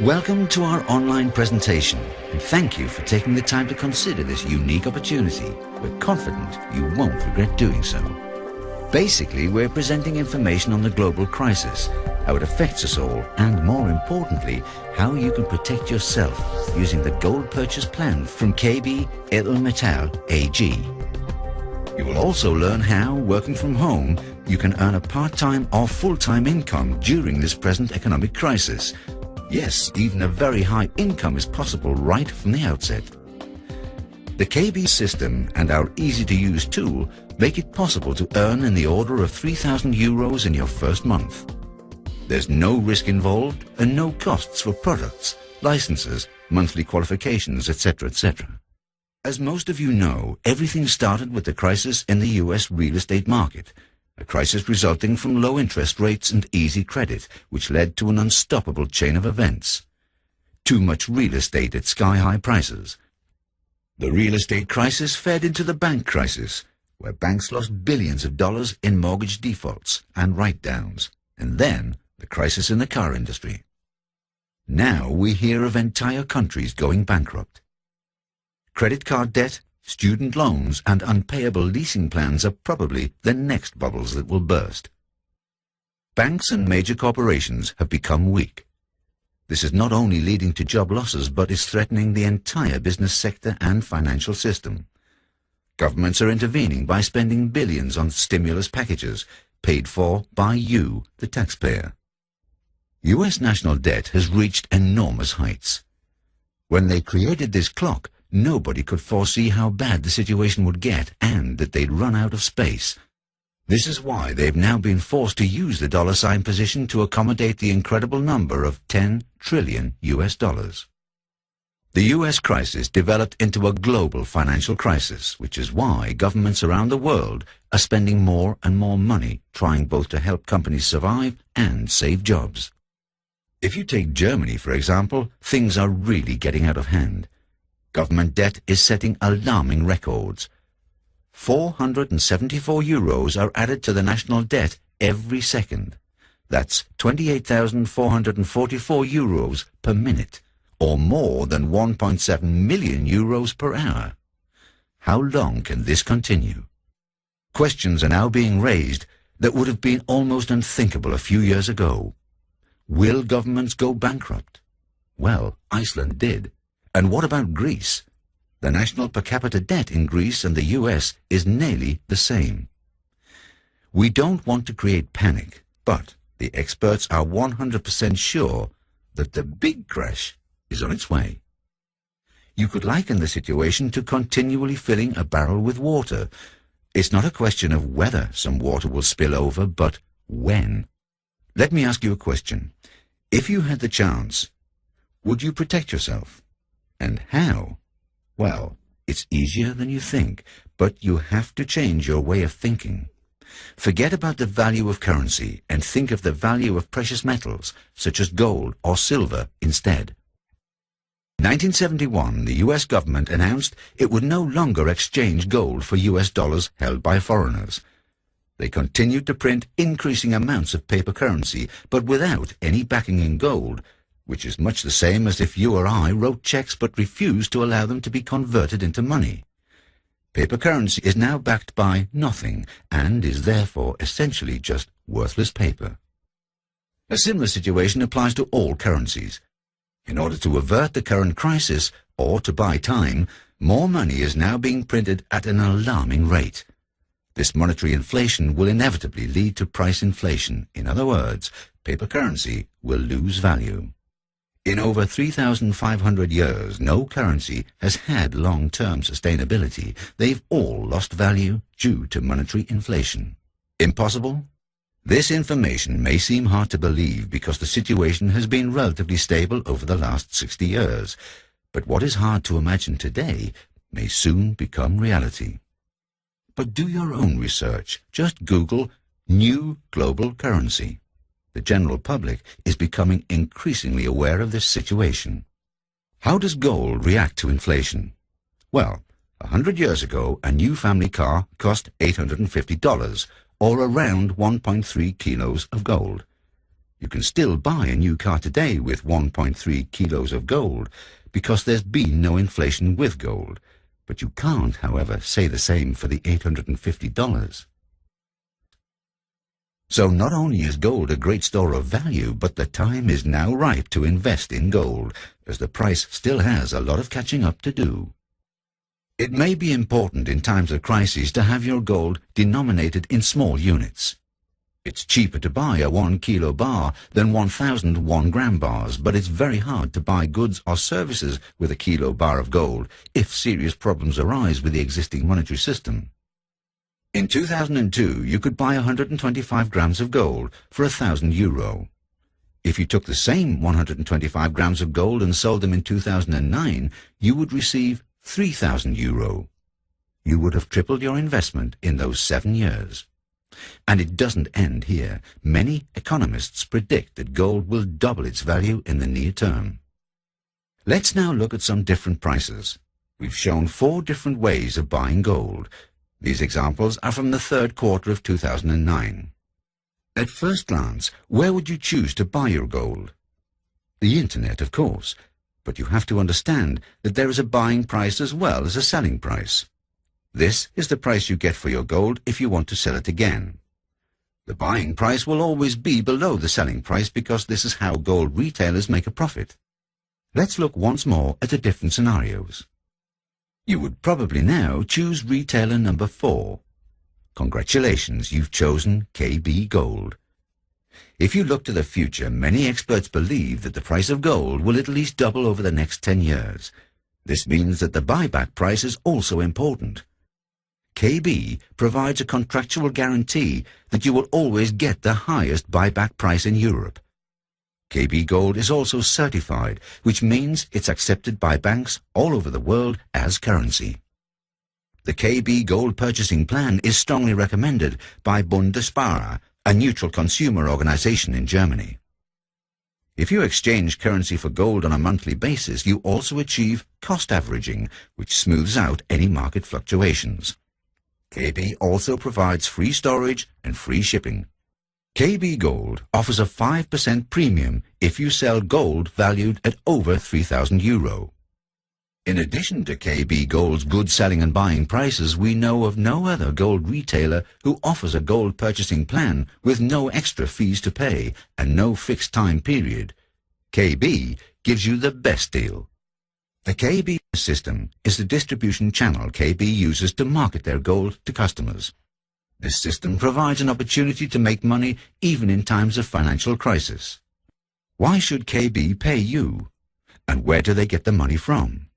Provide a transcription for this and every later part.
Welcome to our online presentation, and thank you for taking the time to consider this unique opportunity. We're confident you won't regret doing so. Basically, we're presenting information on the global crisis, how it affects us all, and more importantly, how you can protect yourself using the gold purchase plan from KB Edelmetall AG. You will also learn how, working from home, you can earn a part-time or full-time income during this present economic crisis. Yes, even a very high income is possible right from the outset. The KB system and our easy-to-use tool make it possible to earn in the order of 3,000 euros in your first month. There's no risk involved and no costs for products, licenses, monthly qualifications, etc., etc. As most of you know, everything started with the crisis in the US real estate market, a crisis resulting from low interest rates and easy credit, which led to an unstoppable chain of events. Too much real estate at sky-high prices. The real estate crisis fed into the bank crisis, where banks lost billions of dollars in mortgage defaults and write-downs, and then the crisis in the car industry. Now we hear of entire countries going bankrupt. Credit card debt, student loans and unpayable leasing plans are probably the next bubbles that will burst. Banks and major corporations have become weak. This is not only leading to job losses, but is threatening the entire business sector and financial system. Governments are intervening by spending billions on stimulus packages, paid for by you, the taxpayer. US national debt has reached enormous heights. When they created this clock, nobody could foresee how bad the situation would get and that they'd run out of space. This is why they've now been forced to use the dollar sign position to accommodate the incredible number of 10 trillion US dollars. The US crisis developed into a global financial crisis, which is why governments around the world are spending more and more money trying both to help companies survive and save jobs. If you take Germany, for example, things are really getting out of hand. Government debt is setting alarming records. 474 euros are added to the national debt every second. That's 28,444 euros per minute, or more than 1.7 million euros per hour. How long can this continue? Questions are now being raised that would have been almost unthinkable a few years ago. Will governments go bankrupt? Well, Iceland did. And what about Greece? The national per capita debt in Greece and the US is nearly the same. We don't want to create panic, but the experts are 100% sure that the big crash is on its way. You could liken the situation to continually filling a barrel with water. It's not a question of whether some water will spill over, but when. Let me ask you a question. If you had the chance, would you protect yourself? And how? Well, it's easier than you think, but you have to change your way of thinking. Forget about the value of currency and think of the value of precious metals, such as gold or silver, instead. In 1971, the US government announced it would no longer exchange gold for US dollars held by foreigners. They continued to print increasing amounts of paper currency, but without any backing in gold, which is much the same as if you or I wrote checks but refused to allow them to be converted into money. Paper currency is now backed by nothing and is therefore essentially just worthless paper. A similar situation applies to all currencies. In order to avert the current crisis, or to buy time, more money is now being printed at an alarming rate. This monetary inflation will inevitably lead to price inflation. In other words, paper currency will lose value. In over 3,500 years, no currency has had long-term sustainability. They've all lost value due to monetary inflation. Impossible? This information may seem hard to believe because the situation has been relatively stable over the last 60 years. But what is hard to imagine today may soon become reality. But do your own research. Just Google new global currency. The general public is becoming increasingly aware of this situation. How does gold react to inflation? Well, 100 years ago, a new family car cost $850, or around 1.3 kilos of gold. You can still buy a new car today with 1.3 kilos of gold because there's been no inflation with gold. But you can't, however, say the same for the $850. So not only is gold a great store of value, but the time is now ripe to invest in gold, as the price still has a lot of catching up to do. It may be important in times of crisis to have your gold denominated in small units. It's cheaper to buy a 1 kilo bar than 1,000 1-gram bars, but it's very hard to buy goods or services with a kilo bar of gold if serious problems arise with the existing monetary system. In 2002, you could buy 125 grams of gold for €1,000. If you took the same 125 grams of gold and sold them in 2009, you would receive €3,000. You would have tripled your investment in those 7 years. And it doesn't end here. Many economists predict that gold will double its value in the near term. Let's now look at some different prices. We've shown 4 different ways of buying gold. These examples are from the third quarter of 2009. At first glance, where would you choose to buy your gold? The internet, of course, but you have to understand that there is a buying price as well as a selling price. This is the price you get for your gold if you want to sell it again. The buying price will always be below the selling price because this is how gold retailers make a profit. Let's look once more at the different scenarios. You would probably now choose retailer number 4. Congratulations, you've chosen KB Gold. If you look to the future, many experts believe that the price of gold will at least double over the next 10 years. This means that the buyback price is also important. KB provides a contractual guarantee that you will always get the highest buyback price in Europe. KB Gold is also certified, which means it's accepted by banks all over the world as currency. The KB Gold purchasing plan is strongly recommended by Bundesspar, a neutral consumer organization in Germany. If you exchange currency for gold on a monthly basis, you also achieve cost averaging, which smooths out any market fluctuations. KB also provides free storage and free shipping. KB Gold offers a 5% premium if you sell gold valued at over €3,000. In addition to KB Gold's good selling and buying prices, we know of no other gold retailer who offers a gold purchasing plan with no extra fees to pay and no fixed time period. KB gives you the best deal. The KB system is the distribution channel KB uses to market their gold to customers. This system provides an opportunity to make money even in times of financial crisis. Why should KB pay you? And where do they get the money from?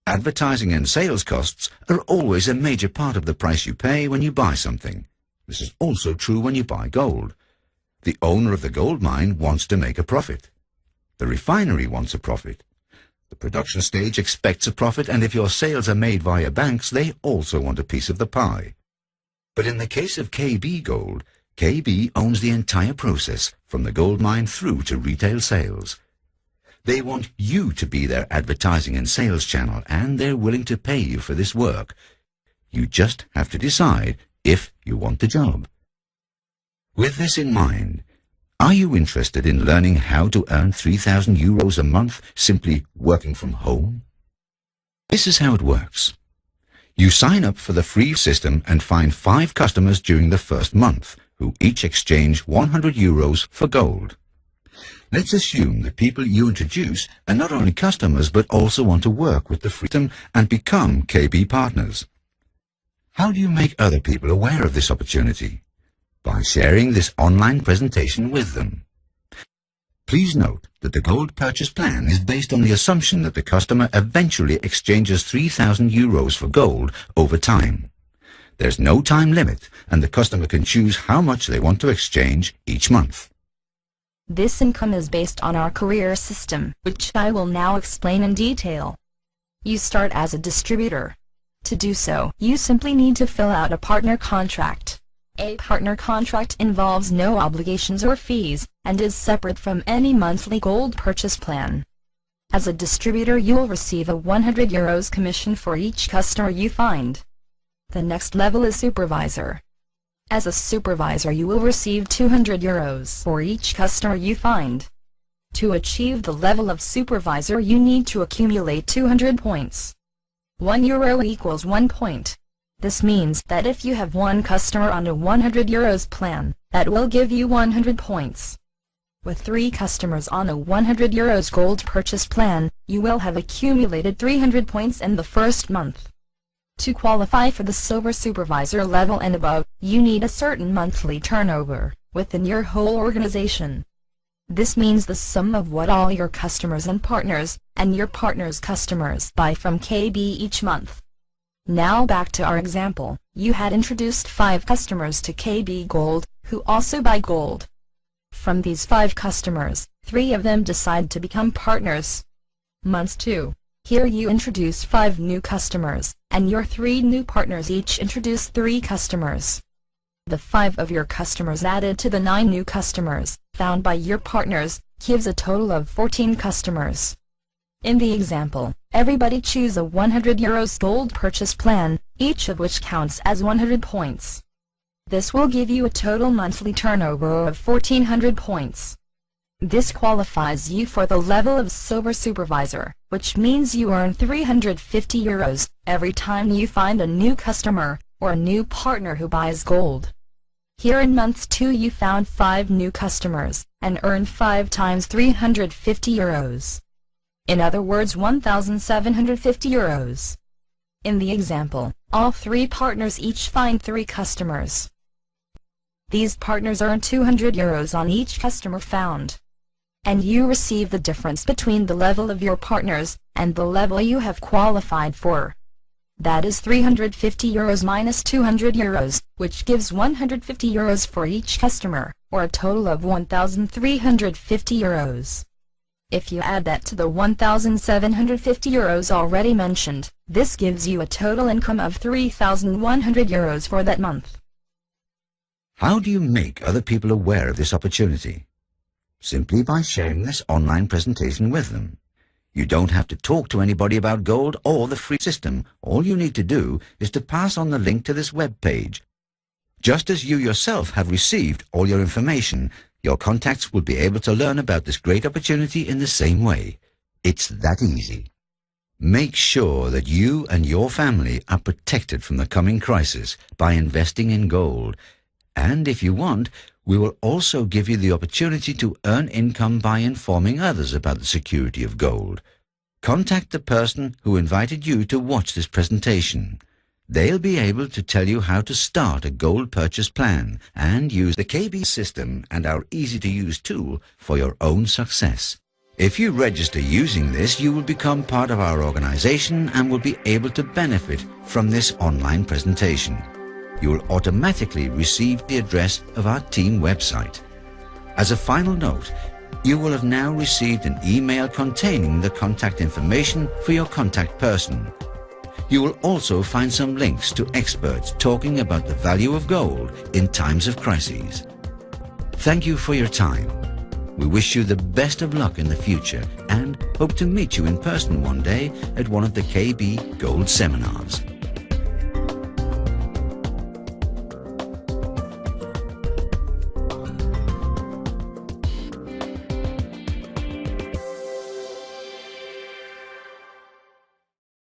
Advertising and sales costs are always a major part of the price you pay when you buy something. This is also true when you buy gold. The owner of the gold mine wants to make a profit. The refinery wants a profit. The production stage expects a profit, and if your sales are made via banks, they also want a piece of the pie. But in the case of KB Gold, KB owns the entire process, from the gold mine through to retail sales. They want you to be their advertising and sales channel, and they're willing to pay you for this work. You just have to decide if you want the job. With this in mind, are you interested in learning how to earn €3,000 a month simply working from home? This is how it works. You sign up for the free system and find 5 customers during the first month, who each exchange €100 for gold. Let's assume the people you introduce are not only customers but also want to work with the free system and become KB partners. How do you make other people aware of this opportunity? By sharing this online presentation with them. Please note that the gold purchase plan is based on the assumption that the customer eventually exchanges €3,000 for gold over time. There's no time limit, and the customer can choose how much they want to exchange each month. This income is based on our career system, which I will now explain in detail. You start as a distributor. To do so, you simply need to fill out a partner contract. A partner contract involves no obligations or fees, and is separate from any monthly gold purchase plan. As a distributor, you'll receive a €100 commission for each customer you find. The next level is supervisor. As a supervisor, you will receive 200 euros for each customer you find. To achieve the level of supervisor, you need to accumulate 200 points. 1 euro equals 1 point. This means that if you have one customer on a 100 euros plan, that will give you 100 points. With 3 customers on a 100 euros gold purchase plan, you will have accumulated 300 points in the first month. To qualify for the silver supervisor level and above, you need a certain monthly turnover within your whole organization. This means the sum of what all your customers and your partners' customers buy from KB each month. Now back to our example. You had introduced 5 customers to KB Gold, who also buy gold. From these 5 customers, 3 of them decide to become partners. Month 2. Here you introduce 5 new customers, and your 3 new partners each introduce 3 customers. The 5 of your customers added to the 9 new customers found by your partners gives a total of 14 customers. In the example, everybody choose a 100 euros gold purchase plan, each of which counts as 100 points. This will give you a total monthly turnover of 1400 points. This qualifies you for the level of silver supervisor, which means you earn 350 euros every time you find a new customer or a new partner who buys gold. Here in month 2 you found 5 new customers and earned 5 times 350 euros. In other words, 1,750 euros. In the example, all 3 partners each find 3 customers. These partners earn 200 euros on each customer found. And you receive the difference between the level of your partners and the level you have qualified for. That is 350 euros minus 200 euros, which gives 150 euros for each customer, or a total of 1,350 euros. If you add that to the 1,750 euros already mentioned, this gives you a total income of 3,100 euros for that month. How do you make other people aware of this opportunity? Simply by sharing this online presentation with them. You don't have to talk to anybody about gold or the free system. All you need to do is to pass on the link to this web page. Just as you yourself have received all your information, your contacts will be able to learn about this great opportunity in the same way. It's that easy. Make sure that you and your family are protected from the coming crisis by investing in gold. And if you want, we will also give you the opportunity to earn income by informing others about the security of gold. Contact the person who invited you to watch this presentation. They'll be able to tell you how to start a gold purchase plan and use the KB system and our easy-to-use tool for your own success. If you register using this, you will become part of our organization and will be able to benefit from this online presentation. You will automatically receive the address of our team website. As a final note, you will have now received an email containing the contact information for your contact person. You will also find some links to experts talking about the value of gold in times of crises. Thank you for your time. We wish you the best of luck in the future and hope to meet you in person one day at one of the KB Gold seminars.